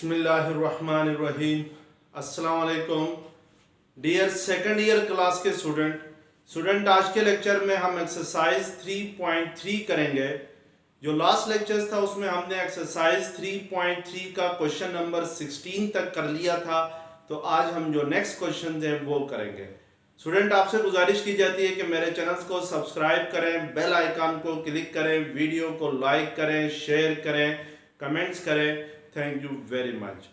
बिस्मिल्लाहिर्रहमानिर्रहीम। अस्सलाम वालेकुम डियर सेकंड ईयर क्लास के स्टूडेंट आज के लेक्चर में हम एक्सरसाइज 3.3 करेंगे। जो लास्ट लेक्चर था उसमें हमने एक्सरसाइज 3.3 का क्वेश्चन नंबर 16 तक कर लिया था, तो आज हम जो नेक्स्ट क्वेश्चन है वो करेंगे। स्टूडेंट आपसे गुजारिश की जाती है कि मेरे चैनल को सब्सक्राइब करें, बेल आइकन को क्लिक करें, वीडियो को लाइक करें, शेयर करें, कमेंट्स करें। Thank you very much.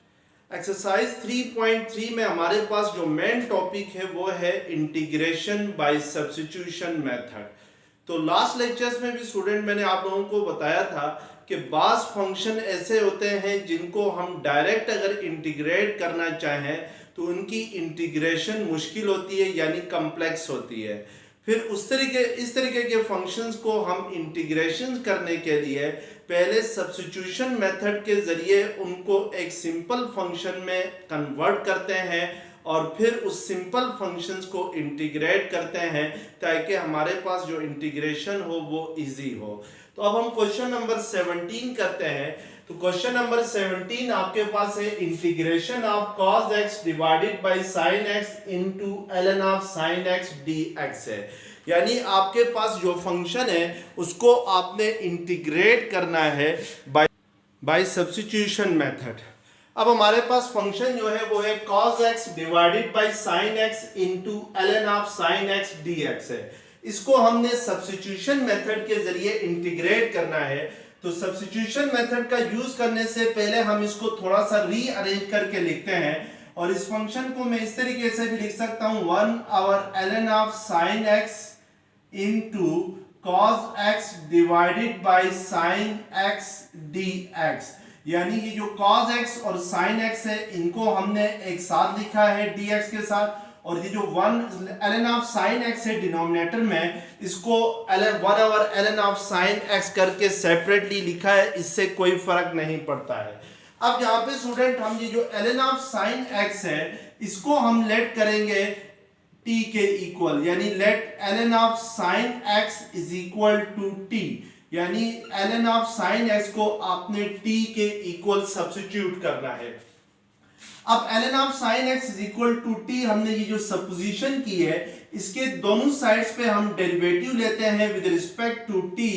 Exercise 3.3 में हमारे पास जो मेन टॉपिक है वो है इंटीग्रेशन बाय सब्स्टिट्यूशन मेथड। तो लास्ट लेक्चर्स में भी स्टूडेंट मैंने आप लोगों को बताया था कि बास फंक्शन ऐसे होते हैं जिनको हम डायरेक्ट अगर इंटीग्रेट करना चाहें तो उनकी इंटीग्रेशन मुश्किल होती है, यानी कॉम्प्लेक्स होती है। फिर इस तरीके के फंक्शंस को हम इंटीग्रेशन करने के लिए पहले सब्स्टिट्यूशन मेथड के जरिए उनको एक सिंपल फंक्शन में कन्वर्ट करते हैं और फिर उस सिंपल फंक्शंस को इंटीग्रेट करते हैं ताकि हमारे पास जो इंटीग्रेशन हो वो इजी हो। तो अब हम क्वेश्चन नंबर 17 करते हैं। तो क्वेश्चन नंबर 17 आपके पास है integration of cos x divided by sin x into ln of sin x dx है। यानी आपके पास जो फंक्शन है उसको आपने इंटीग्रेट करना है बाय सब्स्टिट्यूशन मेथड। अब हमारे पास फंक्शन जो है वो है cos x divided by sin x into ln of sin x dx है। इसको हमने सब्स्टिट्यूशन मेथड के जरिए इंटीग्रेट करना है। तो सब्स्टिट्यूशन मेथड का यूज करने से पहले हम इसको थोड़ा सा रीअरेंज करके लिखते हैं और इस फंक्शन को मैं इस तरीके से भी लिख सकता हूं 1/ln of sin x into cos x divided by sin x dx। यानी ये जो cos x और sin x है इनको हमने एक साथ लिखा है dx के साथ, और ये जो 1/ln ऑफ sin x है डिनोमिनेटर में इसको 1/ln ऑफ sin x करके सेपरेटली लिखा है, इससे कोई फर्क नहीं पड़ता है। अब यहाँ पे स्टूडेंट हम ये जो ln ऑफ sin x है इसको हम लेट करेंगे t के इक्वल, यानी let ln of sin x is equal to t, यानी ln ऑफ sin x को आपने t के इक्वल सब्स्टिट्यूट करना है। अब ln of sin x is equal to t हमने ये जो सपोजिशन की है इसके दोनों साइड्स पे हम डेरिवेटिव लेते हैं विद रिस्पेक्ट टू t।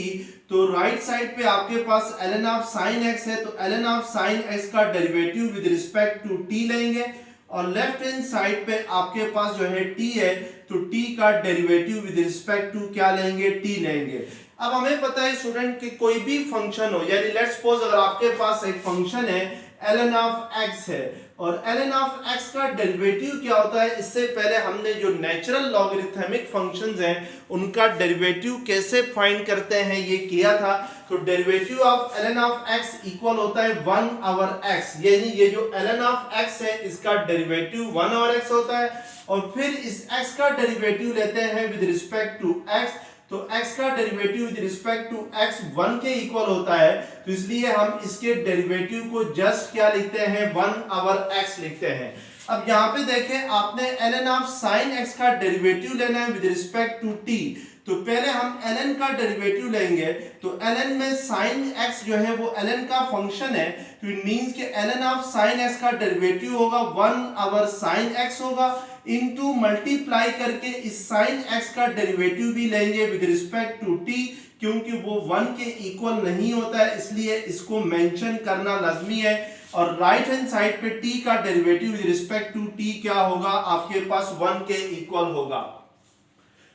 तो राइट साइड पे आपके पास ln ऑफ sin x है तो ln ऑफ sin x का derivative with respect to t लेंगे, और लेफ्ट हैंड साइड पे आपके पास जो है t है तो t का डेरिवेटिव विद रिस्पेक्ट टू क्या लेंगे, t लेंगे। अब हमें पता है स्टूडेंट कि कोई भी फंक्शन हो, यानी लेट्स सपोज अगर आपके पास एक फंक्शन है ln ऑफ x है और ln ऑफ x का डेरिवेटिव क्या होता है, इससे पहले हमने जो नेचुरल लॉगरिथमिक फंक्शंस हैं उनका डेरिवेटिव कैसे फाइंड करते हैं ये किया था। तो derivative of ln of x equal होता है 1/x, यानी ये जो ln ऑफ x है इसका डेरिवेटिव 1/x होता है, और फिर इस x का डेरिवेटिव लेते हैं विद रिस्पेक्ट टू x। तो x का derivative with respect to x 1 के इक्वल होता है, तो इसलिए हम इसके डेरिवेटिव को जस्ट क्या लिखते हैं 1/x लिखते हैं। अब यहाँ पे देखें आपने ln ऑफ sin x का डेरिवेटिव लेना है विद रिस्पेक्ट टू t। तो पहले हम ln का डेरिवेटिव लेंगे, तो ln में sin x जो है वो ln का फंक्शन है, तो इट मींस कि ln ऑफ sin x का डेरिवेटिव होगा 1/sin x होगा इनटू मल्टीप्लाई करके इस sin x का डेरिवेटिव भी लेंगे विद रिस्पेक्ट टू t, क्योंकि वो 1 के इक्वल नहीं होता है इसलिए इसको मेंशन करना लाजमी है। और राइट हैंड साइड पे t का derivative with respect to t क्या होगा, आपके पास 1 के इक्वल होगा।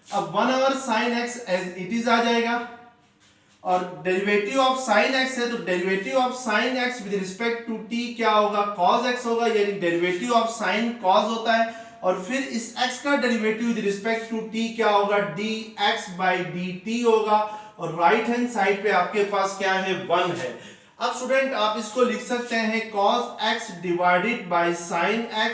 अब 1/sin x as it is आ जाएगा, और डेरिवेटिव ऑफ sin x है तो derivative of sin x with respect to t क्या होगा, cos x होगा, यानी डेरिवेटिव ऑफ sin cos होता है, और फिर इस x का derivative with respect to t क्या होगा, dx बाय dt होगा, और राइट हैंड साइड पे आपके पास क्या है 1 है। अब स्टूडेंट आप इसको लिख सकते हैं cos x divided by sin x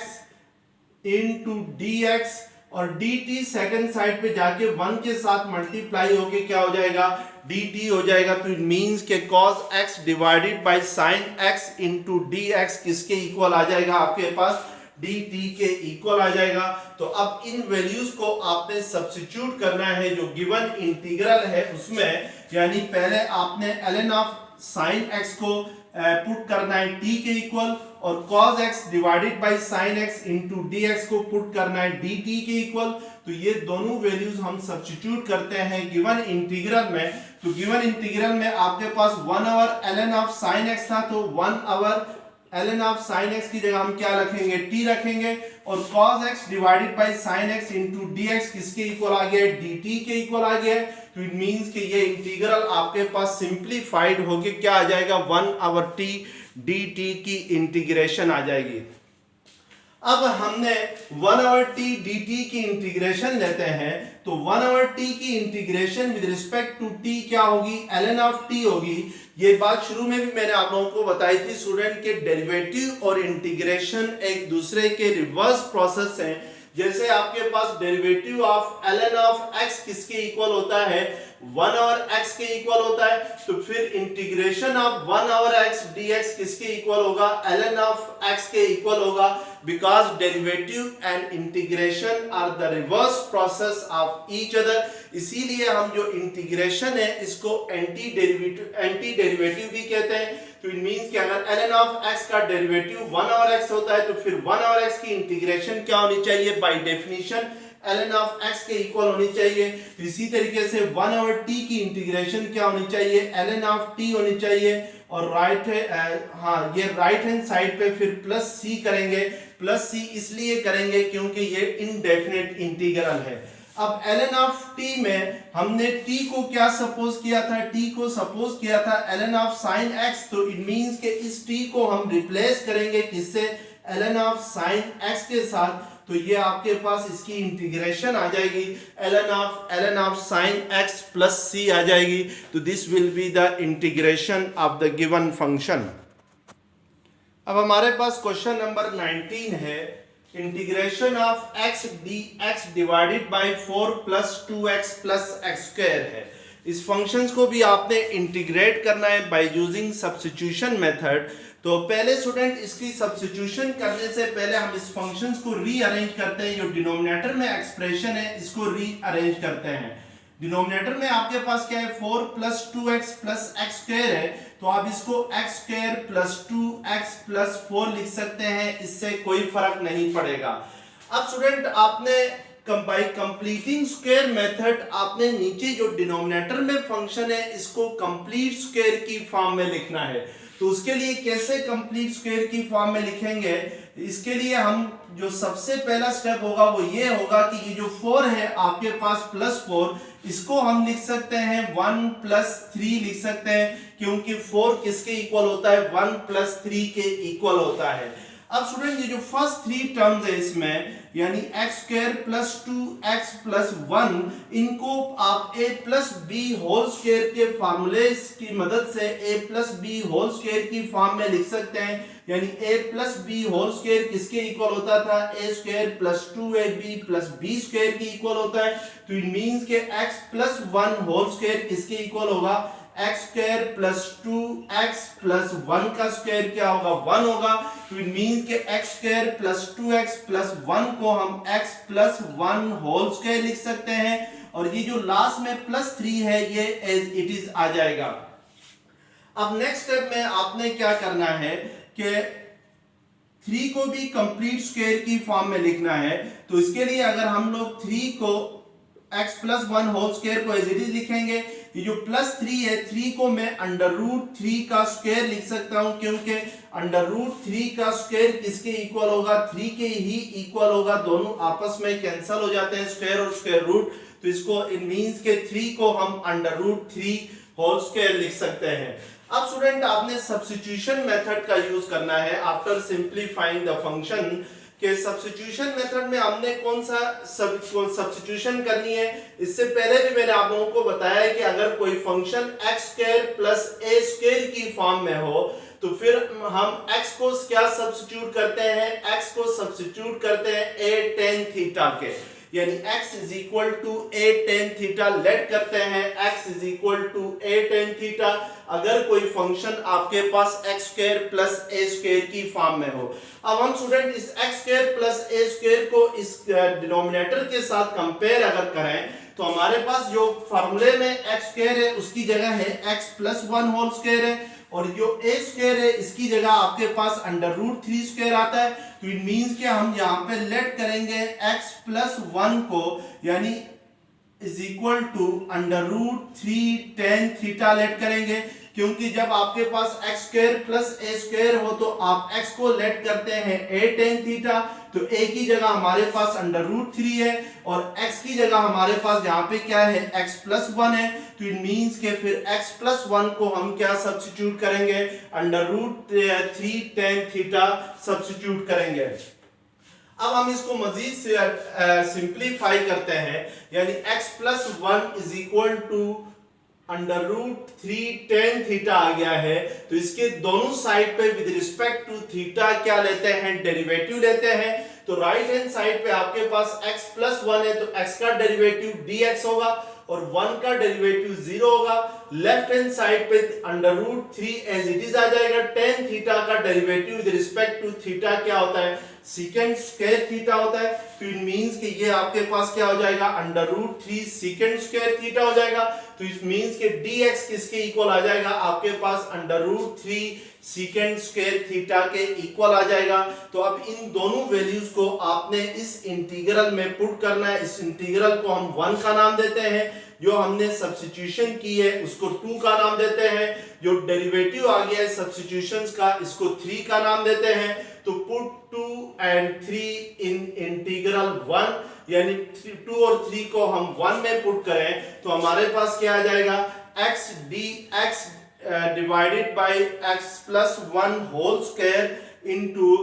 into dx, और dt सेकंड साइड पे जाके 1 के साथ मल्टीप्लाई होके क्या हो जाएगा, dt हो जाएगा। तो इट मींस के cos x divided by sin x into dx किसके इक्वल आ जाएगा, आपके पास dt के इक्वल आ जाएगा। तो अब इन वैल्यूज को आपने सब्स्टिट्यूट करना है जो गिवन इंटीग्रल है उसमें, यानी पहले आपने ln ऑफ sin x को पुट करना है t के इक्वल, और cos x divided by sin x into dx को पुट करना है dt के इक्वल। तो ये दोनों वैल्यूज हम सब्स्टिट्यूट करते हैं गिवन इंटीग्रल में। तो गिवन इंटीग्रल में आपके पास 1/ln ऑफ sin x था, तो 1/ln ऑफ sin x की जगह हम क्या रखेंगे, t रखेंगे, और cos x divided by sin x into dx किसके इक्वल आ गया है, dt के इक्वल आ गया है। तो इट मींस कि ये इंटीग्रल आपके पास सिंप्लीफाइड होके क्या आ जाएगा, 1/t dt की इंटीग्रेशन आ जाएगी। अब हमने 1/t dt की इंटीग्रेशन लेते हैं, तो 1/t की integration with respect to t क्या होगी, ln ऑफ t होगी। ये बात शुरू में भी मैंने आप लोगों को बताई थी स्टूडेंट के डेरिवेटिव और इंटीग्रेशन एक दूसरे के रिवर्स प्रोसेस हैं। जैसे आपके पास derivative of ln of x किसके इक्वल होता है, 1/x के इक्वल होता है, तो फिर इंटीग्रेशन ऑफ 1/x dx किसके इक्वल होगा, ln ऑफ x के इक्वल होगा, because derivative and integration are the reverse process of each other. इसीलिए हम जो इंटीग्रेशन है इसको एंटी डेरिवेटिव भी कहते हैं। तो इट मींस कि अगर ln ऑफ x का डेरिवेटिव 1/x होता है, तो फिर 1/x की इंटीग्रेशन क्या होनी चाहिए, by definition ln of x के इक्वल होनी चाहिए। तो इसी तरीके से 1/t की इंटीग्रेशन क्या होनी चाहिए, ln ऑफ t होनी चाहिए। और ये राइट हैंड साइड पे फिर प्लस c करेंगे। प्लस c इसलिए करेंगे क्योंकि ये इनडेफिनेट इंटीग्रल है। अब ln ऑफ t में हमने t को क्या सपोज किया था, t को सपोज किया था ln ऑफ sin x। तो इट मींस कि इस t को हम रिप्लेस करेंगे किससे, ln ऑफ sin x के साथ। तो ये आपके पास इसकी इंटीग्रेशन आ जाएगी, ln of sin x plus c आ जाएगी। तो this will be the integration of the given function. अब हमारे पास क्वेश्चन नंबर 19 है, integration of x dx divided bye 4 plus 2x plus x square है। इस फंक्शंस को भी आपने इंटीग्रेट करना है बाय यूजिंग सब्स्टिट्यूशन मेथड। तो पहले स्टूडेंट इसकी सब्स्टिट्यूशन करने से पहले हम इस फंक्शंस को रीअरेंज करते हैं। जो डिनोमिनेटर में एक्सप्रेशन है इसको रीअरेंज करते हैं। डिनोमिनेटर में आपके पास क्या है, 4 plus 2x plus x square है, तो आप इसको x square plus 2x plus 4 लिख सकते हैं, इससे कोई फर्क नहीं पड़ेगा। अब स्टूडेंट आपने बाय कंप्लीटिंग स्क्वायर मेथड आपने नीचे जो डिनोमिनेटर में फंक्शन है इसको कंप्लीट स्क्वायर की फॉर्म में लिखना है। तो उसके लिए कैसे कंप्लीट स्क्वायर की फॉर्म में लिखेंगे, इसके लिए हम जो सबसे पहला स्टेप होगा वो ये होगा कि ये जो 4 है आपके पास प्लस 4, इसको हम लिख सकते हैं 1 प्लस 3 लिख सकते हैं, क्योंकि 4 किसके इक्वल होता है, 1 प्लस 3 के इक्वल होता है। अब स्टूडेंट ये जो फर्स्ट 3 टर्म्स है इसमें, यानी x square plus 2x plus 1, इनको आप a plus b whole square के फार्मूले की मदद से a plus b whole square की फॉर्म में लिख सकते हैं। यानी a plus b whole square किसके इक्वल होता था, a स्क्वायर plus 2ab plus b square के इक्वल होता है। तो इट मींस के x प्लस 1 होल स्क्वायर किसके इक्वल होगा, x square plus 2x plus 1 का स्क्वायर क्या होगा, 1 होगा। तो इट मींस के x square plus 2x plus 1 को हम x प्लस 1 होल स्क्वायर लिख सकते हैं, और ये जो लास्ट में प्लस 3 है ये एज इट इज आ जाएगा। अब नेक्स्ट स्टेप में आपने क्या करना है कि 3 को भी कंप्लीट स्क्वायर की फॉर्म में लिखना है। तो इसके लिए अगर हम लोग 3 को x प्लस 1 होल स्क्वायर को एज इट इज लिखेंगे, ये जो प्लस 3 है 3 को मैं अंडर रूट 3 का स्क्वायर लिख सकता हूं, क्योंकि अंडर रूट 3 का स्क्वायर किसके इक्वल होगा, 3 के ही इक्वल होगा। दोनों आपस में कैंसिल हो जाते हैं, स्क्वायर और स्क्वायर रूट। तो इसको इट मींस के 3 को हम अंडर रूट 3 होल स्क्वायर लिख सकते हैं। अब स्टूडेंट आपने सब्स्टिट्यूशन मेथड का यूज करना है आफ्टर सिंप्लीफाइंग द फंक्शन। के सब्स्टिट्यूशन मेथड में हमने कौन सा सब्स्टिट्यूशन करनी है, इससे पहले भी मैंने आप लोगों को बताया है कि अगर कोई function x square plus a square की फॉर्म में हो तो फिर हम x को क्या सब्स्टिट्यूट करते हैं, x को सब्स्टिट्यूट करते हैं a tan थीटा के, यानी x is equal to a tan theta let करते हैं x is equal to a tan theta अगर कोई फंक्शन आपके पास x square plus a square की फॉर्म में हो। अब हम स्टूडेंट इस x square plus a square को इस डिनोमिनेटर के साथ कंपेयर अगर करें तो हमारे पास जो फार्मूले में x स्क्वायर है उसकी जगह है x प्लस 1 होल स्क्वायर है, और जो ए स्क्वायर है इसकी जगह आपके पास अंडर रूट 3 स्क्वायर आता है। तो इट मींस कि हम यहाँ पे लेट करेंगे x प्लस 1 को, यानी is equal to under root 3 tan theta let करेंगे, क्योंकि जब आपके पास x square plus a square हो तो आप x को लेट करते हैं a tan थीटा। तो a की जगह हमारे पास अंडर रूट 3 है और x की जगह हमारे पास यहाँ पे क्या है x प्लस 1 है। तो इट मींस के फिर x प्लस 1 को हम क्या सब्स्टिट्यूट करेंगे, under root 3 tan theta substitute करेंगे। अब हम इसको मजीद सिंप्लीफाई करते हैं, यानी x plus 1 is equal to under root 3 tan theta आ गया है। तो इसके दोनों साइड पे विद रिस्पेक्ट टू थीटा क्या लेते हैं, डेरिवेटिव लेते हैं। तो राइट हैंड साइड पे आपके पास x प्लस 1 है तो x का डेरिवेटिव dx होगा और 1 का डेरिवेटिव 0 होगा। लेफ्ट हैंड साइड पे under root 3 as it is आ जाएगा। tan थीटा का derivative with respect to theta क्या होता है, सीकेंट स्क्वायर थीटा होता है। तो इट मींस कि ये आपके पास क्या हो जाएगा, under root 3 secant square theta हो जाएगा। तो इट मींस कि dx किसके इक्वल आ जाएगा, आपके पास under root 3 secant square theta के इक्वल आ जाएगा। तो अब इन दोनों वैल्यूज को आपने इस इंटीग्रल में पुट करना है। इस इंटीग्रल को हम 1 का नाम देते हैं, जो हमने सब्स्टिट्यूशन की है उसको 2 का नाम देते हैं, जो डेरिवेटिव आ गया है सब्स्टिट्यूशंस का इसको 3 का नाम देते हैं। तो पुट 2 and 3 इन इंटीग्रल 1, यानी 2 और 3 को हम 1 में पुट करें तो हमारे पास क्या आ जाएगा, x dx divided by x plus 1 whole square into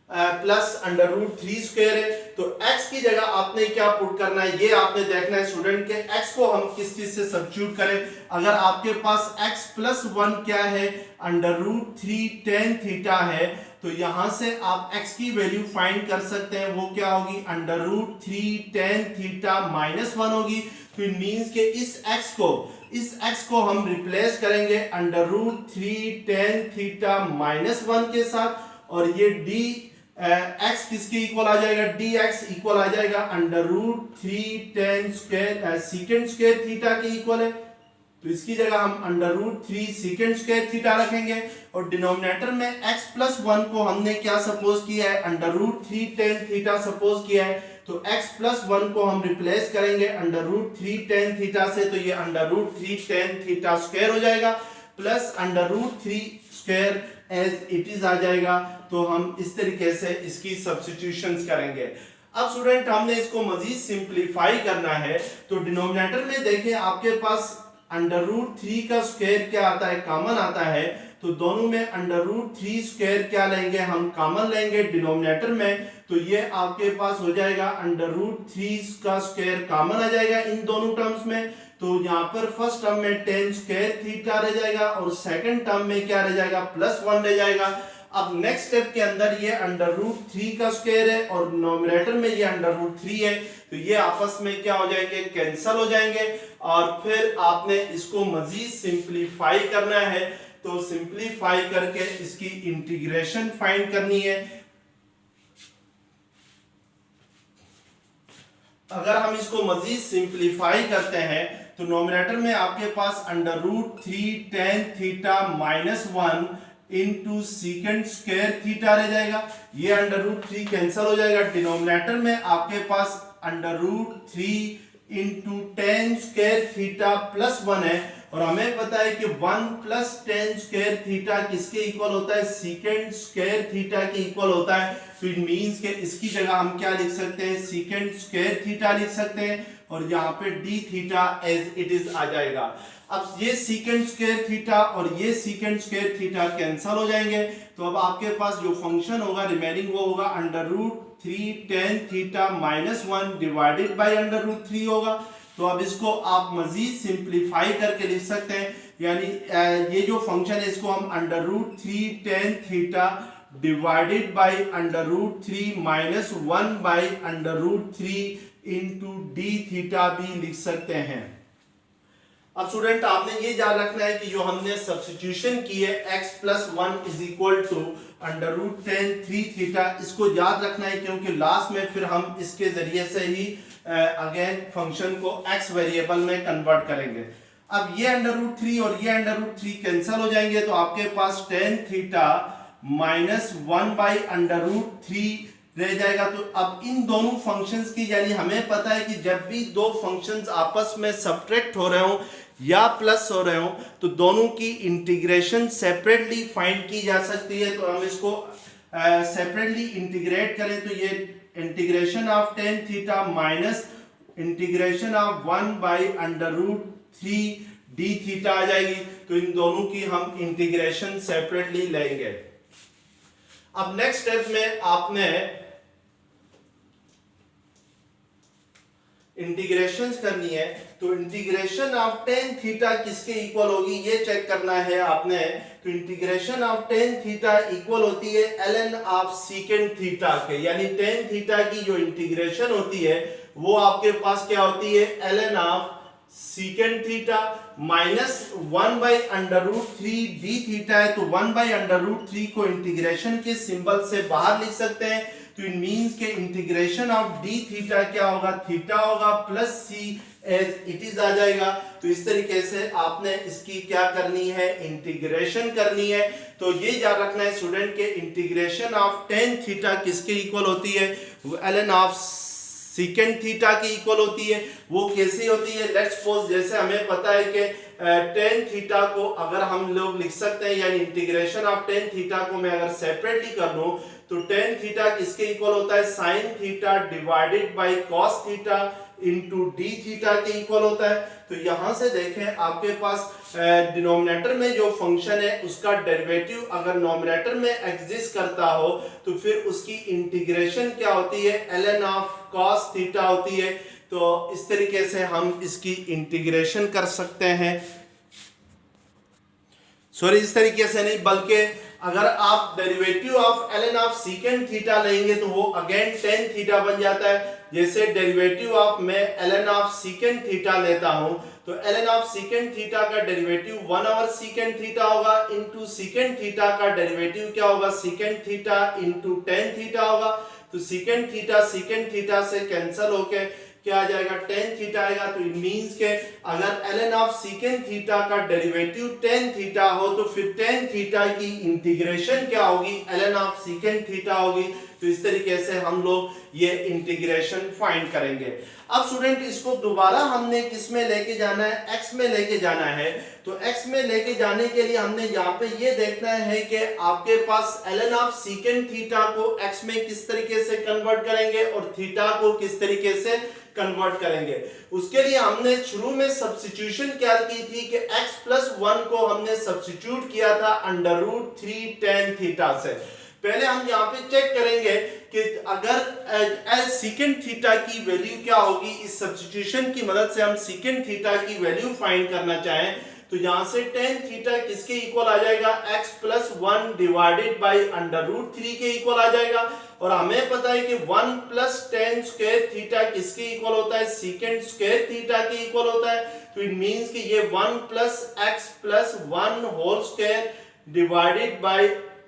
plus under root 3 square है। तो x की जगह आपने क्या पुट करना है, ये आपने देखना है स्टूडेंट के x को हम किस चीज से सब्स्टिट्यूट करें। अगर आपके पास x प्लस 1 क्या है, अंडर रूट 3 tan थीटा है, तो यहां से आप x की वैल्यू फाइंड कर सकते हैं। वो क्या होगी, under root 3 tan theta minus 1 होगी। तो इट मींस के इस x को हम रिप्लेस करेंगे under root 3 tan theta minus 1 के साथ, और ये x किसके इक्वल आ जाएगा, dx इक्वल आ जाएगा under root 3 tan square secant square theta के इक्वल है। तो इसकी जगह हम under root 3 secant square theta रखेंगे और डिनोमिनेटर में x प्लस 1 को हमने क्या सपोज किया है, under root 3 tan theta suppose किया है। तो x प्लस 1 को हम रिप्लेस करेंगे अंडर रूट 3 tan थीटा से, तो ये under root 3 tan theta square हो जाएगा plus under root 3 square as it is आ जाएगा। तो हम इस तरीके से इसकी सब्स्टिट्यूशंस करेंगे। अब स्टूडेंट हमने इसको मजीद सिंप्लीफाई करना है। तो डिनोमिनेटर में देखें आपके पास अंडर रूट 3 का स्क्वायर क्या आता है, कॉमन आता है। तो दोनों में अंडर रूट 3 स्क्वायर क्या लेंगे, हम कॉमन लेंगे डिनोमिनेटर में। तो ये आपके पास हो जाएगा अंडर रूट 3 का स्क्वायर कॉमन आ जाएगा इन दोनों टर्म्स में। तो यहाँ पर फर्स्ट टर्म में tan स्क्वायर थीटा रह जाएगा और सेकंड टर्म में क्या रह जाएगा, प्लस 1 रह जाएगा। अब नेक्स्ट स्टेप के अंदर ये अंडर रूट 3 का स्क्वायर है और डिनोमिनेटर में ये अंडर रूट 3 है, तो ये आपस में क्या हो जाएंगे, कैंसल हो जाएंगे। और फिर आपने इसको मजीद सिंप्लीफाई करना है। तो सिंप्लीफाई करके इसकी इंटीग्रेशन फाइंड करनी है। अगर हम इसको मजीद सिंप्लीफाई करते हैं तो नोमिनेटर में आपके पास under root 3 tan theta minus 1 into secant square theta रह जाएगा। ये अंडर रूट 3 कैंसिल हो जाएगा। डिनोमिनेटर में आपके पास under root 3 into tan square theta plus 1 है और हमें पता है कि 1 प्लस tan स्क्वायर थीटा किसके इक्वल होता है, सीकेंट स्क्वायर थीटा के इक्वल होता है। तो इट मींस के इसकी जगह हम क्या लिख सकते हैं, सीकेंट स्क्वायर थीटा लिख सकते हैं और यहाँ पे d theta as it is आ जाएगा। अब ये सीकेंट स्क्वायर थीटा और ये सीकेंट स्क्वायर थीटा कैंसिल हो जाएंगे। तो अब आपके पास जो फंक्शन होगा रिमेनिंग वो होगा under root 3 tan theta minus 1 divided by under root 3 होगा। तो अब इसको आप मजीद सिंप्लीफाई करके लिख सकते हैं, यानी ये जो फंक्शन है इसको हम under root 3 tan theta divided by under root 3 minus 1 by under root 3 into d theta भी लिख सकते हैं। अब स्टूडेंट आपने ये याद रखना है कि जो हमने सब्स्टिट्यूशन की है x plus 1 is equal to under root 10 3 थीटा, इसको याद रखना है क्योंकि लास्ट में फिर हम इसके जरिए से ही अगेन फंक्शन को x वेरिएबल में कन्वर्ट करेंगे। अब ये √3 और ये √3 कैंसिल हो जाएंगे, तो आपके पास tan थीटा माइनस 1/√3 रह जाएगा। तो अब इन दोनों फंक्शंस की, यानी हमें पता है कि जब भी दो फंक्शंस आपस में सब्ट्रैक्ट हो रहे हो या प्लस हो रहे हो तो दोनों की इंटीग्रेशन सेपरेटली फाइंड की जा सकती है। तो हम इसको सेपरेटली इंटीग्रेट करें तो ये integration of tan theta minus integration of 1/√3 d theta आ जाएगी। तो इन दोनों की हम इंटीग्रेशन सेपरेटली लेंगे। अब नेक्स्ट स्टेप में आपने इंटीग्रेशंस करनी है, तो इंटीग्रेशन ऑफ tan थीटा किसके इक्वल होगी ये चेक करना है आपने। तो integration of tan theta equal होती है ln ऑफ सीकेंट थीटा के, यानी tan थीटा की जो इंटीग्रेशन होती है वो आपके पास क्या होती है, ln of secant theta minus 1/√3 d theta है। तो 1/√3 को इंटीग्रेशन के सिंबल से बाहर लिख सकते हैं। तो इट मींस के इंटीग्रेशन ऑफ d थीटा क्या होगा, थीटा होगा plus c as it is आ जाएगा। तो इस तरीके से आपने इसकी क्या करनी है, इंटीग्रेशन करनी है। तो ये याद रखना है स्टूडेंट के इंटीग्रेशन ऑफ tan थीटा किसके इक्वल होती है, ln ऑफ सीकेंट थीटा की इक्वल होती है। वो कैसे होती है, लेट्स सपोज जैसे हमें पता है कि tan थीटा को अगर हम लोग लिख सकते हैं, यानी इंटीग्रेशन ऑफ tan थीटा को मैं अगर सेपरेटली कर लूं तो tan थीटा किसके इक्वल होता है, sin theta divided bye cos theta into d theta के इक्वल होता है। तो यहां से देखें आपके पास डिनोमिनेटर में जो फंक्शन है उसका डेरिवेटिव अगर नोमिनेटर में एग्जिस्ट करता हो तो फिर उसकी इंटीग्रेशन क्या होती है, ln ऑफ cos थीटा होती है। तो इस तरीके से हम इसकी इंटीग्रेशन कर सकते हैं। सॉरी, इस तरीके से नहीं, बल्कि अगर आप derivative of ln of secant theta लेंगे तो वो अगेन tan थीटा बन जाता है। जैसे डेरिवेटिव ऑफ मैं ln ऑफ सीकेंट थीटा लेता हूं तो ln ऑफ सीकेंट थीटा का डेरिवेटिव 1/* सीकेंट थीटा होगा इंटू सीकेंट थीटा का डेरिवेटिव क्या होगा, secant theta into tan theta होगा। तो सीकेंट थीटा से कैंसिल होके क्या आ जाएगा, tan थीटा आएगा। तो इट मींस के अगर ln ऑफ सीकेंट थीटा का डेरिवेटिव tan थीटा हो तो फिर tan थीटा की इंटीग्रेशन क्या होगी, ln ऑफ सीकेंट थीटा होगी। तो इस तरीके से हम लोग ये इंटीग्रेशन फाइंड करेंगे। अब स्टूडेंट इसको दोबारा हमने किस में लेके जाना है, x में लेके जाना है। तो x में लेके जाने के लिए हमने यहाँ पे ये देखना है कि आपके पास ln ऑफ सीकेंट थीटा को x में किस तरीके से कन्वर्ट करेंगे और थीटा को किस तरीके से कन्वर्ट करेंगे। उसके लिए हमने शुरू में सब्स्टिट्यूशन क्या की थी कि x+1 को हमने सब्स्टिट्यूट किया था √3 tan थीटा से। पहले हम यहाँ पे चेक करेंगे कि अगर सीकेंट थीटा की वैल्यू क्या होगी, इस सब्स्टिट्यूशन की मदद से हम सीकेंट थीटा की वैल्यू फाइंड करना चाहें तो यहाँ से tan थीटा किसके इक्वल आ जाएगा, x+1 डिवाइडेड बाय √3 के इक्वल आ जाएगा। और हमें पता है कि 1 + tan स्क्वायर थीटा किसके इक्वल होता है, सीकेंट स्क्वायर थीटा के इक्वल होता है। तो इट मींस कि ये 1 + x+1 whole square divided bye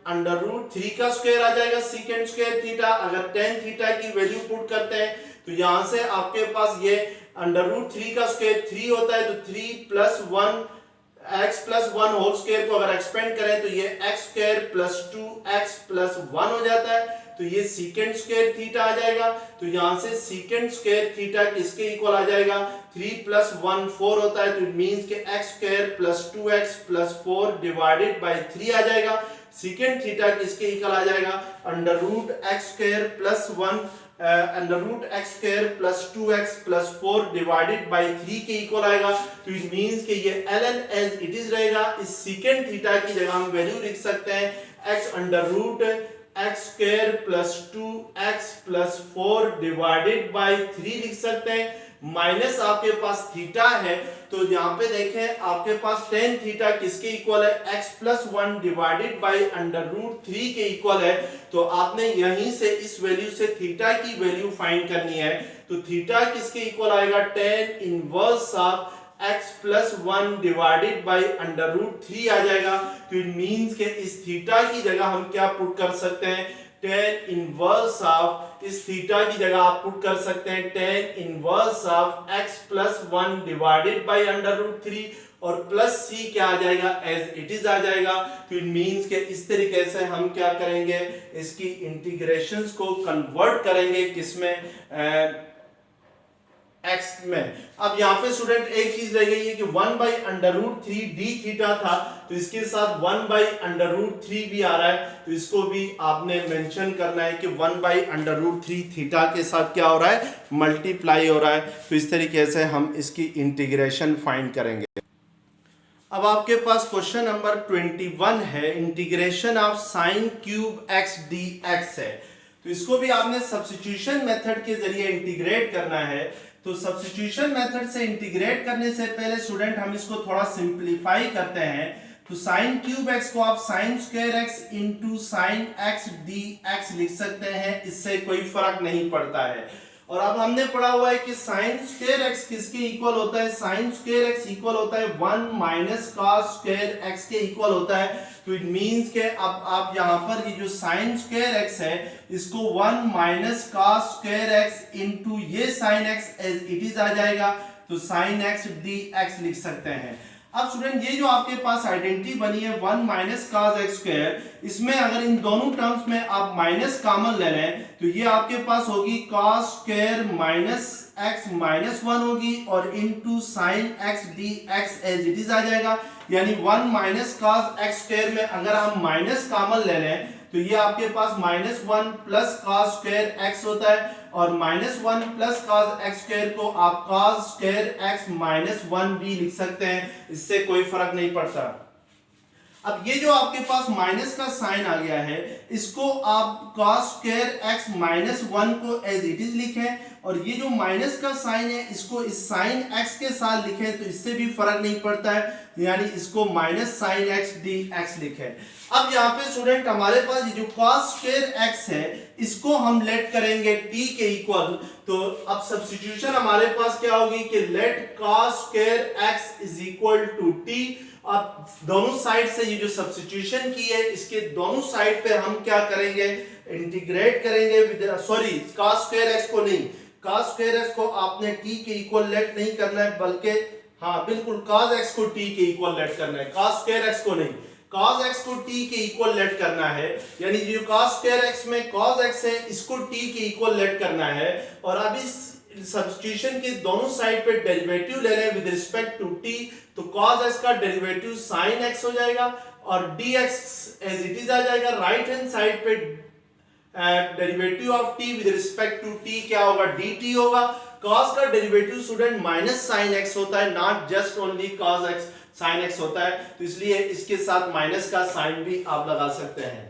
√3 का स्क्वायर आ जाएगा, सीकेंट स्क्वायर थीटा। अगर tan थीटा की वैल्यू पुट करते हैं तो यहां से आपके पास ये √3 का स्क्वायर 3 होता है। तो 3 + 1 x+1 होल स्क्वायर को अगर एक्सपेंड करें तो ये x² + 2x+1 हो जाता है। तो ये सीकेंट स्क्वायर थीटा आ जाएगा। तो यहां से सीकेंट स्क्वायर थीटा किसके इक्वल आ जाएगा, 3 + 1 4 होता है। तो इट मींस के x² + 2x+4 डिवाइडेड बाय 3 आ जाएगा। सीकेंट थीटा किसके इक्वल आ जाएगा, √x² + 1 √x² + 2x+4 divided by 3 के इक्वल आएगा। तो इट मींस कि ये ln एज इट इज रहेगा। इस सीकेंट थीटा की जगह हम वैल्यू लिख सकते हैं x√x² + 2x+4 डिवाइडेड बाय 3 लिख सकते हैं। माइनस आपके पास थीटा है तो यहाँ पे देखें आपके पास tan थीटा किसके इक्वल है, x+1 डिवाइडेड बाय √3 के इक्वल है। तो आपने यहीं से इस वैल्यू से थीटा की वैल्यू फाइंड करनी है। तो थीटा किसके इक्वल आएगा, tan inverse of x+1 divided by √3 आ जाएगा। तो इट मींस के इस थीटा की जगह हम क्या पुट कर सकते हैं, tan इनवर्स ऑफ, इस थीटा की जगह आप पुट कर सकते हैं tan inverse of x+1 divided by √3 और प्लस सी क्या आ जाएगा, एज इट इज आ जाएगा। तो इट मींस के इस तरीके से हम क्या करेंगे, इसकी इंटीग्रेशंस को कन्वर्ट करेंगे किसमें, एक्स में। अब यहाँ पे स्टूडेंट एक चीज रह गई है कि 1/√3 डी थीटा था, तो इसके साथ 1/√3 भी आ रहा है, तो इसको भी आपने मेंशन करना है कि 1/√3 थीटा के साथ क्या हो रहा है, मल्टीप्लाई हो रहा है। तो इस तरीके से हम इसकी इंटीग्रेशन फाइंड करेंगे। अब आपके पास क्वेश्चन नंबर 21 है, integration of sine cube x d x है। तो इसको भी आपने सब्स्टिट्यूशन मेथड के जरिए इंटीग्रेट करना है। तो सब्स्टिट्यूशन मेथड से इंटीग्रेट करने से पहले स्टूडेंट हम इसको थोड़ा सिंप्लीफाई करते हैं। तो साइन क्यूब एक्स को आप sine square x into sine x d x लिख सकते हैं, इससे कोई फर्क नहीं पड़ता है। और अब हमने पढ़ा हुआ है कि साइन स्क्वायर एक्स किसके इक्वल होता है, साइन स्क्वायर एक्स इक्वल होता है 1 माइनस कॉस स्क्वायर एक्स के इक्वल होता है। तो इट मींस के अब आप यहाँ पर ये जो साइन स्क्वायर एक्स है इसको 1 minus cos square x into ये sine x as it is आ जाएगा, तो साइन एक्स डी एक्स लिख सकते हैं। अब स्टूडेंट ये जो आपके पास आइडेंटिटी बनी है 1 माइनस कॉस एक्स स्क्वायर, इसमें अगर इन दोनों टर्म्स में आप माइनस कॉमन ले लें तो ये आपके पास होगी cos square minus x minus 1 होगी और into sine x d x as it is आ जाएगा। यानी 1 माइनस कॉस एक्स स्क्वायर में अगर हम माइनस कॉमन ले लें तो ये आपके पास -1 प्लस कॉस स्क्वायर एक्स होता है, और -1 प्लस कॉस एक्स स्क्वायर को आप कॉस स्क्वायर एक्स -1 भी लिख सकते हैं, इससे कोई फर्क नहीं पड़ता। अब ये जो आपके पास माइनस का साइन आ गया है इसको आप कॉस स्क्वायर एक्स -1 को एज इट इज लिखें, और ये जो माइनस का साइन है इसको इस साइन एक्स के साथ लिखें, तो इससे भी फर्क नहीं पड़ता है, यानी इसको minus sign x d x लिखें। अब यहाँ पे स्टूडेंट हमारे पास ये जो कॉस स्क्वायर एक्स है इसको हम लेट करेंगे t के इक्वल, तो अब सब्स्टिट्यूशन हमारे पास क्या होगी कि let cos square x is equal to t। अब दोनों साइड से ये जो सब्स्टिट्यूशन की है इसके दोनों साइड पे हम क्या करेंगे, इंटीग्रेट करेंगे with sorry cos square x को नहीं, कॉस स्क्वायर एक्स को आपने t के इक्वल लेट नहीं करना है, बल्कि हाँ बिल्कुल कॉस एक्स को t के इक्वल लेट करना है, कॉस स्क्वायर एक्स को नहीं, cos x को t के इक्वल लेट करना है। यानी जो cos स्क्वायर x में cos x है इसको t के इक्वल लेट करना है, और अब इस सब्स्टिट्यूशन के दोनों साइड पे डेरिवेटिव ले लें विद रिस्पेक्ट टू t, तो cos x का डेरिवेटिव sin x हो जाएगा और dx एज इट इज आ जाएगा। राइट हैंड साइड पे derivative of t with respect to t क्या होगा, dt होगा। cos का derivative student minus sin x होता है, not just only cos x, sin x होता है, तो इसलिए इसके साथ माइनस का साइन भी आप लगा सकते हैं।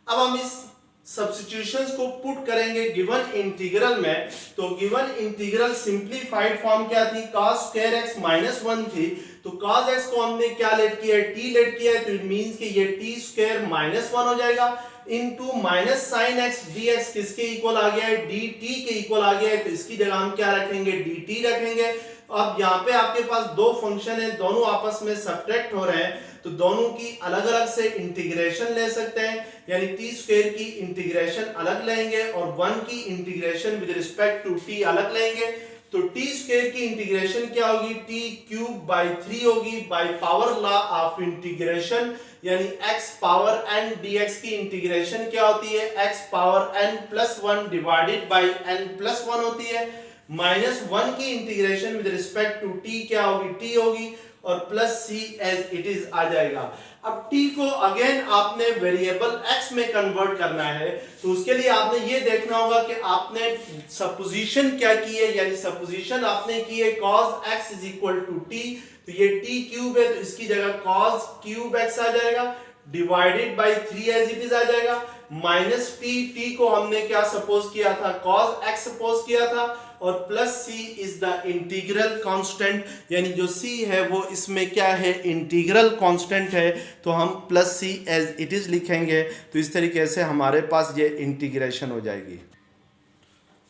अब हम इस सब्स्टिट्यूशंस को पुट करेंगे गिवन इंटीग्रल में, तो गिवन इंटीग्रल सिंपलीफाइड फॉर्म क्या थी, cos स्क्वायर x -1 थी, तो cos x को हमने क्या लेट किया है, t लेट किया है, तो इट मींस कि ये t स्क्वायर -1 हो जाएगा into minus sine x dx किसके इक्वल आ गया है, dt के इक्वल आ गया है, तो इसकी जगह हम क्या रखेंगे, dt रखेंगे। अब यहाँ पे आपके पास दो फंक्शन है, दोनों आपस में सब्ट्रैक्ट हो रहे हैं, तो दोनों की अलग अलग से इंटीग्रेशन ले सकते हैं, यानी टी स्क्वायर की इंटीग्रेशन अलग लेंगे और 1 की integration with respect to t अलग लेंगे। तो टी स्क्वायर की इंटीग्रेशन क्या होगी, टी क्यूब बाई 3 होगी by power law of integration, यानी x पावर n dx की इंटीग्रेशन क्या होती है, x power n plus 1 divided by n plus 1 होती है। -1 की integration with respect to t क्या होगी, t होगी, और plus c as it is आ जाएगा। अब t को अगेन आपने वेरिएबल x में कन्वर्ट करना है, तो उसके लिए आपने ये देखना होगा कि आपने सपोजिशन क्या की है, यानी सपोजिशन आपने की है cos x is equal to t, तो ये t क्यूब है तो इसकी जगह cos क्यूब x आ जाएगा divided by 3 as it is आ जाएगा, माइनस t को हमने क्या सपोज किया था, cos x सपोज किया था, और plus c is the integral constant, यानी जो c है वो इसमें क्या है, इंटीग्रल कांस्टेंट है, तो हम plus c as it is लिखेंगे, तो इस तरीके से हमारे पास ये इंटीग्रेशन हो जाएगी।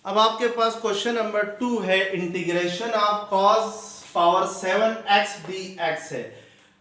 अब आपके पास क्वेश्चन नंबर 2 है, integration of cos power 7x dx है।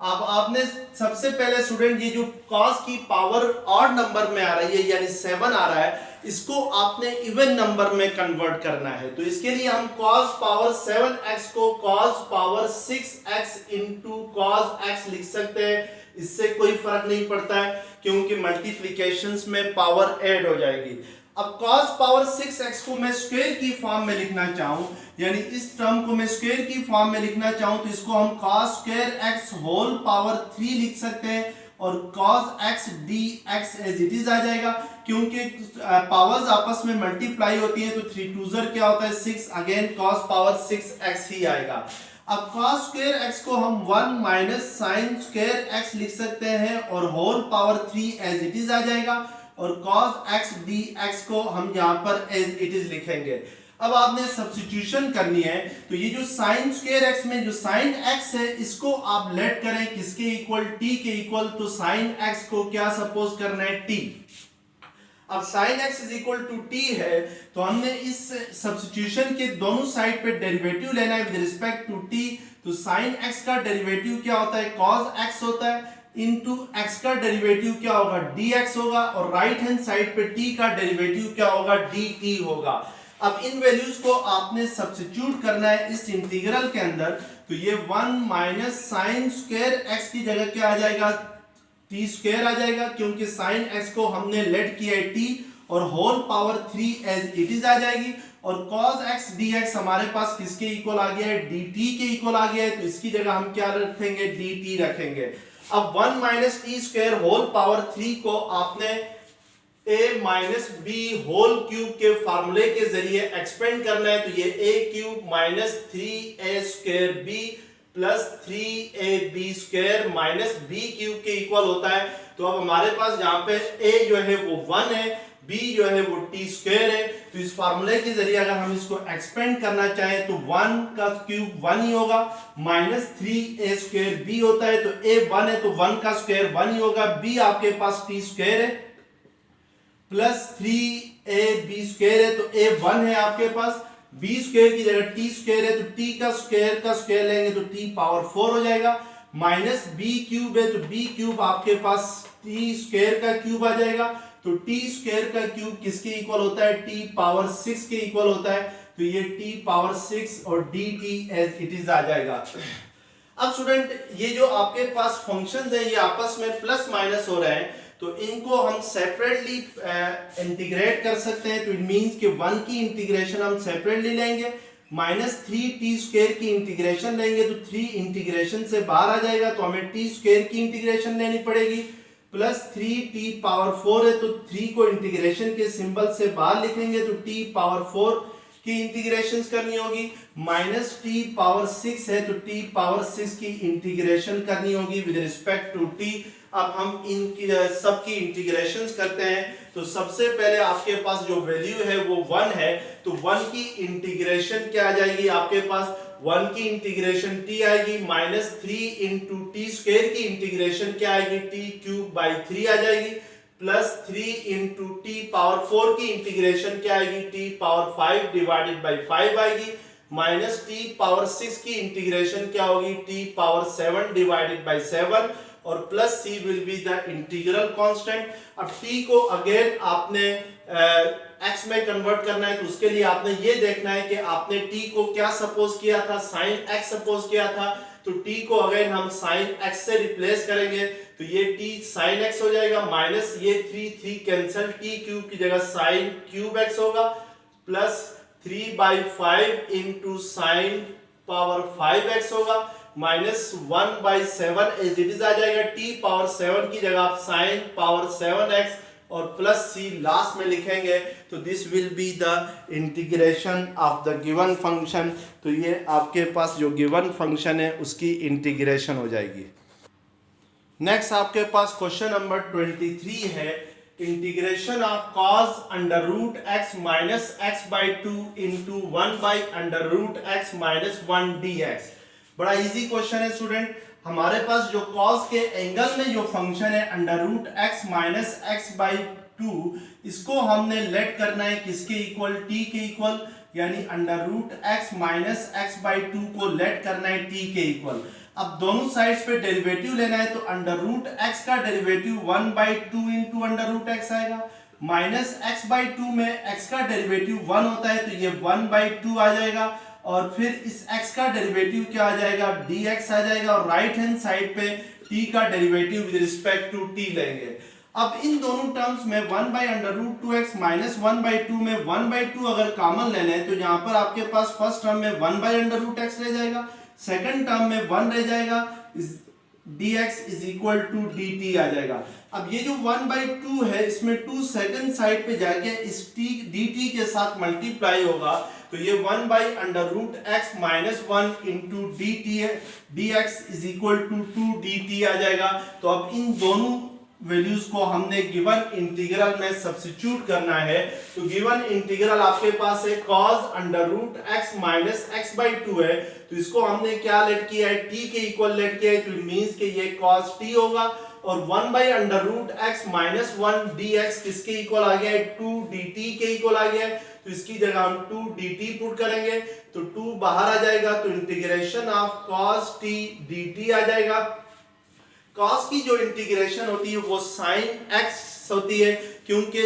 अब आपने सबसे पहले स्टूडेंट ये जो cos की पावर ऑड नंबर में आ रही है यानी 7 आ रहा है, इसको आपने इवन नंबर में कन्वर्ट करना है। तो इसके लिए हम cos पावर 7x को cos power 6x into cos x लिख सकते हैं। इससे कोई फर्क नहीं पड़ता है क्योंकि मल्टीप्लिकेशंस में पावर ऐड हो जाएगी। अब cos पावर 6x को मैं स्क्वायर की फॉर्म में लिखना चाहूं, यानी इस टर्म को मैं स्क्वायर की फॉर्म में लिखना चाहूं तो इसको हम cos square x whole power 3 लिख सकते हैं और cos x dx as it is आ जाएगा, क्योंकि पावर्स आपस में मल्टीप्लाई होती हैं तो 3 2 ज़र क्या होता है 6, अगेन cos पावर 6x ही आएगा। अब cos स्क्वायर x को हम 1 माइनस साइन स्क्वायर x लिख सकते हैं और whole power 3 as it is आ जाएगा और cos x dx को हम यहाँ पर एज इट इज लिखेंगे। अब आपने सब्स्टिट्यूशन करनी है, तो ये जो साइन स्क्वायर x में जो साइन x है इसको आप लेट करें किसके इक्वल, t के इक्वल। तो साइन x को क्या सपोज करना है, t। अब sine x is equal to t है तो हमने इस सब्स्टिट्यूशन के दोनों साइड पे डेरिवेटिव लेना है विद रिस्पेक्ट टू t। तो साइन x का डेरिवेटिव क्या होता है, cos x होता है, इनटू x का डेरिवेटिव क्या होगा, dx होगा, और राइट हैंड साइड पे t का डेरिवेटिव क्या होगा, dt होगा। अब इन वैल्यूज को आपने सब्स्टिट्यूट करना है इस इंटीग्रल के अंदर। तो ये 1 माइनस साइन स्क्वायर x की जगह क्या आ जाएगा, t स्क्वायर आ जाएगा, क्योंकि साइन x को हमने लेट किया है t, और whole power 3 as it is आ जाएगी। और cos x dx हमारे पास किसके इक्वल आ गया है, dt के इक्वल आ गया है, तो इसकी जगह हम क्या रखेंगे, dt रखेंगे। अब 1 minus t square whole power 3 को आपने a minus b whole cube के फार्मूले के जरिए एक्सपेंड करना है। तो ये a cube minus 3a square b plus 3ab square minus b cube के इक्वल होता है। तो अब हमारे पास यहाँ पे a जो है वो 1 है, b जो है वो t स्क्वायर है। तो इस फार्मूले के जरिए अगर हम इसको एक्सपेंड करना चाहें तो 1 का क्यूब 1 ही होगा, माइनस 3a स्क्वायर b होता है, तो a 1 है तो 1 का स्क्वायर 1 ही होगा, b आपके पास t स्क्वायर है प्लस 3ab स्क्वायर है, तो a 1 है आपके पास, b स्क्वायर की जगह t स्क्वायर है तो t का स्क्वायर लेंगे तो t पावर 4 हो जाएगा, माइनस b क्यूब है तो b क्यूब आपके पास t स्क्वायर का क्यूब आ जाएगा। तो t स्क्वायर का क्यूब किसके इक्वल होता है, t पावर 6 के इक्वल होता है। तो ये t पावर 6 और dt एज इट इज आ जाएगा। अब स्टूडेंट ये जो आपके पास फंक्शंस हैं ये आपस में प्लस माइनस हो रहे हैं, तो इनको हम सेपरेटली इंटीग्रेट कर सकते हैं। तो इट मींस कि 1 की इंटीग्रेशन हम सेपरेटली लेंगे, माइनस 3t स्क्वायर की इंटीग्रेशन लेंगे तो 3 इंटीग्रेशन से बाहर आ जाएगा, तो हमें t स्क्वायर की इंटीग्रेशन लेनी पड़ेगी, प्लस 3t पावर 4 है तो 3 को इंटीग्रेशन के सिंबल से बाहर लिखेंगे तो t पावर 4 की इंटीग्रेशन करनी होगी, माइनस t पावर 6 है तो t पावर 6 की इंटीग्रेशन करनी होगी विद रिस्पेक्ट टू t। अब हम इन सब की इंटीग्रेशंस करते हैं। तो सबसे पहले आपके पास जो वैल्यू है वो 1 है, तो 1 की इंटीग्रेशन क्या आ जाएगी आपके पास, 1 की इंटीग्रेशन t आएगी, माइनस 3 इंटू टी स्क्वायर की इंटीग्रेशन क्या आएगी, t क्यूब बाई 3 आ जाएगी, प्लस 3 इंटू टी पावर 4 की इंटीग्रेशन क्या आएगी, t पावर 5 डिवाइडेड बाई 5 आएगी, माइनस t पावर 6 की इंटीग्रेशन क्या होगी, t पावर 7 डिवाइडेड बाई 7, और plus c will be the integral constant. अब t को अगेन आपने x में कन्वर्ट करना है, तो उसके लिए आपने ये देखना है कि आपने t को क्या सपोज किया था, sin x सपोज किया था, तो t को अगेन हम sin x से रिप्लेस करेंगे, तो ये t sin x हो जाएगा, माइनस ये 3 कैंसिल, t क्यूब की जगह sin क्यूब x होगा, plus 3/5 into sine power 5x होगा, माइनस 1/7 एज इट इज आ जाएगा, t पावर 7 की जगह आप साइन पावर 7x और प्लस c लास्ट में लिखेंगे, तो this will be the integration of the given function. तो ये आपके पास जो गिवन फंक्शन है उसकी इंटीग्रेशन हो जाएगी। नेक्स्ट आपके पास क्वेश्चन नंबर 23 है, integration of cos under root x minus x/2 into 1/√x minus 1 dx। बड़ा इजी क्वेश्चन है स्टूडेंट। हमारे पास जो cos के एंगल में जो फंक्शन है under root x minus x/2, इसको हमने लेट करना है किसके इक्वल, t के इक्वल, यानी under root x minus x/2 को लेट करना है t के इक्वल। अब दोनों साइड्स पे डेरिवेटिव लेना है, तो अंडर रूट x का derivative 1/2 into under root x आएगा, माइनस एक्स बाई टू में x का डेरिवेटिव 1 होता है तो ये 1/2 आ जाएगा, और फिर इस x का डेरिवेटिव क्या आ जाएगा, dx आ जाएगा, और राइट हैंड साइड पे t का derivative with respect to t लेंगे। अब इन दोनों टर्म्स में 1/√2x माइनस 1/2 में 1/2 अगर कॉमन ले लें तो यहाँ पर आपके पास फर्स्ट टर्म में 1/√x रह जाएगा, सेकंड टर्म में 1 रह जाएगा, dx is equal to dt आ जाएगा। अब ये जो 1/2 है इसमें 2 सेकंड साइड पे जाके इस dt के साथ मल्टीप्लाई होगा तो ये 1/√x minus 1 into dx is equal to 2 dt आ जाएगा। तो अब इन दोनों वैल्यूज को हमने गिवन इंटीग्रल में सब्स्टिट्यूट करना है। तो गिवन इंटीग्रल आपके पास है cos√x माइनस x/2 है, तो इसको हमने क्या लेट किया है, t के इक्वल लेट किया है, तो इट मींस कि ये cos t होगा, और 1/√x माइनस 1 dx किसके इक्वल आ गया है, 2 dt के इक्वल आ गया है, तो इसकी जगह हम 2 dt पुट करेंगे तो 2 बाहर आ जाएगा, तो integration of cos t dt आ जाएगा। cos की जो इंटीग्रेशन होती है वो sin x होती है, क्योंकि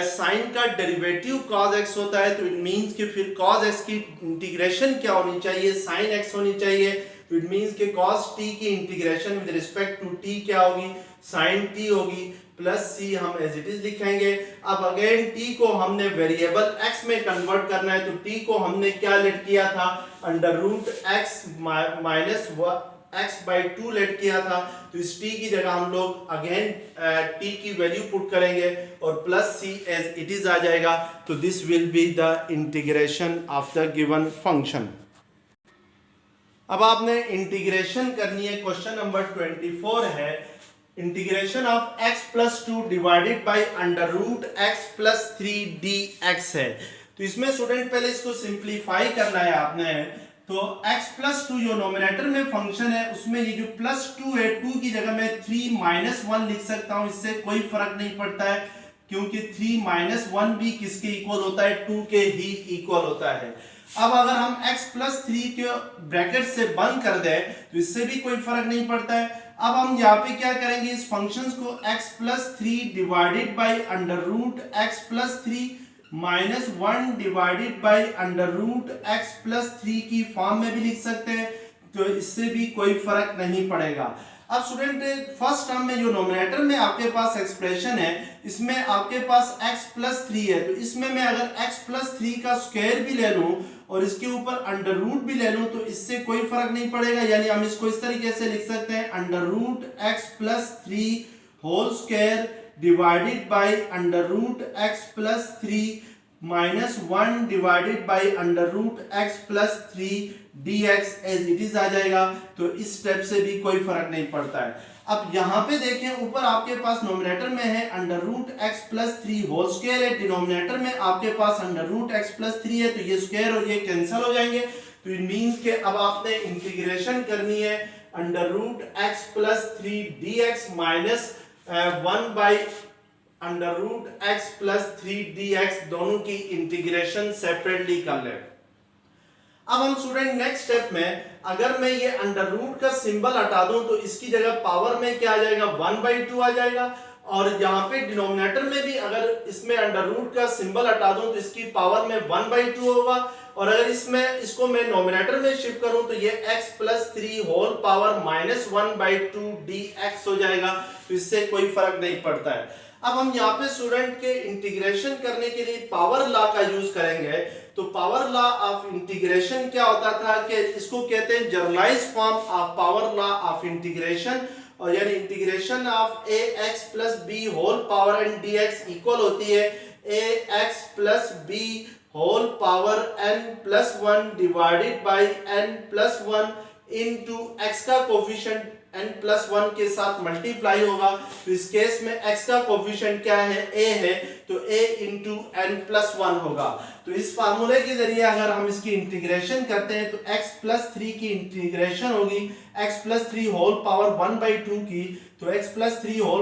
sin का डेरिवेटिव cos x होता है, तो इट मींस कि फिर cos x की इंटीग्रेशन क्या होनी चाहिए, sin x होनी चाहिए, तो इट मींस कि cos t की integration with respect to t क्या होगी, sin t होगी, प्लस c हम एज इट इज लिखेंगे। अब अगेन t को हमने वेरिएबल x में कन्वर्ट करना है, तो t को हमने क्या लेट किया था, √x माइनस x/2 लेट किया था, तो इस t की जगह हम लोग अगेन t की वैल्यू पुट करेंगे और plus c as it is आ जाएगा। तो this will be the integration of the given function. अब आपने इंटीग्रेशन करनी है, क्वेश्चन नंबर 24 है, integration of x+2 divided by √x+3 dx है। तो इसमें स्टूडेंट पहले इसको सिंप्लीफाई करना है आपने, तो x+2 जो नोमिनेटर में फंक्शन है उसमें ये जो +2 है, 2 की जगह मैं 3 - 1 लिख सकता हूं, इससे कोई फर्क नहीं पड़ता है, क्योंकि 3 - 1 भी किसके इक्वल होता है, 2 के ही इक्वल होता है। अब अगर हम x+3 के ब्रैकेट से बंद कर दें तो इससे भी कोई फर्क नहीं पड़ता है। अब हम यहाँ पे क्या करेंगे, इस फंक्शन को x+3 divided by √x+3 minus 1 divided by √x+3 की फॉर्म में भी लिख सकते हैं, तो इससे भी कोई फर्क नहीं पड़ेगा। अब स्टूडेंट फर्स्ट टर्म में जो नोमिनेटर में आपके पास एक्सप्रेशन है इसमें आपके पास x+3 है, तो इसमें मैं अगर x+3 का स्क्वायर भी ले लूं और इसके ऊपर अंडर रूट भी ले लूं तो इससे कोई फर्क नहीं पड़ेगा, यानी हम इसको इस तरीके से लिख सकते हैं √x+3 whole square divided by √x+3 minus 1 divided by √x+3 dx as it is आ जाएगा। तो इस स्टेप से भी कोई फर्क नहीं पड़ता है। अब यहाँ पे देखें, ऊपर आपके पास नोमिनेटर में है √x+3 होल स्क्वायर है, डिनोमिनेटर में आपके पास √x+3 है, तो ये स्क्वायर और ये कैंसिल हो जाएंगे, तो इट मींस के अब आपने इंटीग्रेशन करनी है √x+3 dx minus 1 by √x+3 dx, दोनों की इंटीग्रेशन सेपरेटली कर लें। अब हम स्टूडेंट नेक्स्ट स्टेप में अगर मैं ये अंडर रूट का सिंबल हटा दूं तो इसकी जगह पावर में क्या आ जाएगा, 1/2 आ जाएगा, और यहाँ पे डिनोमिनेटर में भी अगर इसमें अंडर रूट का सिंबल हटा दूं तो इसकी पावर में 1/2 होगा, और अगर इसको मैं नोमिनेटर में शिफ्ट करूं तो ये x+3 whole power minus 1/2 dx हो जाएगा, तो इससे कोई फर्क नहीं पड़ता है। अब हम यहाँ पे स्टूडेंट के इंटीग्रेशन करने के लिए पावर लॉ का यूज करेंगे। तो पावर लॉ ऑफ इंटीग्रेशन क्या होता था कि इसको कहते हैं generalise form of power law of integration, और यानी integration of ax plus b whole power n dx equal होती है ax plus b whole power n plus 1 divided by n plus 1 into x का कोफिशिएंट n प्लस 1 के साथ multiply होगा। तो इस केस में x का कोफिशिएंट क्या है, a है, तो a इंटू n प्लस 1 होगा। तो इस फार्मूले के जरिए अगर हम इसकी इंटीग्रेशन करते हैं तो x प्लस 3 की इंटीग्रेशन होगी x प्लस 3 होल पावर 1/2 की, तो x plus 3 whole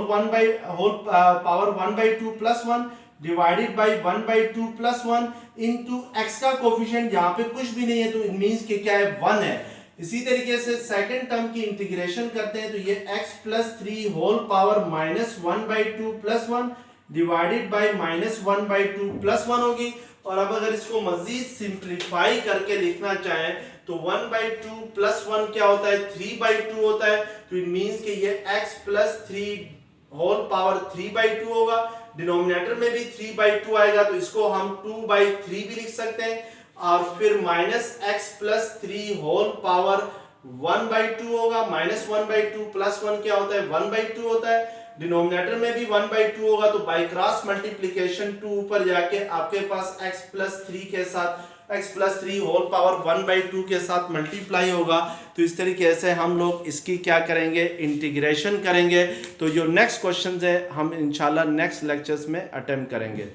power 1/2 plus 1 divided by 1/2 plus 1 into x का कोफिशिएंट यहाँ पे कुछ भी नहीं है, तो इट मींस कि क्या है, 1 है। इसी तरीके से सेकंड टर्म की इंटीग्रेशन करते हैं तो ये x plus 3 whole power minus 1/2 plus 1 divided by -1/2 +1 होगी। और अब अगर इसको मजीद सिंप्लीफाई करके लिखना चाहें तो 1/2 + 1 क्या होता है, 3/2 होता है। तो इट मीन्स कि ये x + 3 होल पावर 3/2 होगा। डिनोमिनेटर में भी 3/2 आएगा तो इसको हम 2/3 भी लिख सकते हैं। और फिर -x + 3 होल पावर 1/2 होगा। -1/2 + 1 क्या होता है, 1/2 होता है। डिनोमिनेटर में भी 1/2 होगा तो बाई क्रॉस मल्टीप्लिकेशन 2 ऊपर जाके आपके पास x + 3 के साथ x + 3 होल पावर 1/2 के साथ मल्टीप्लाई होगा। तो इस तरीके से हम लोग इसकी क्या करेंगे, इंटीग्रेशन करेंगे। तो जो नेक्स्ट क्वेश्चन है हम इंशाल्लाह नेक्स्ट लेक्चर्स में अटेम्प्ट करेंगे।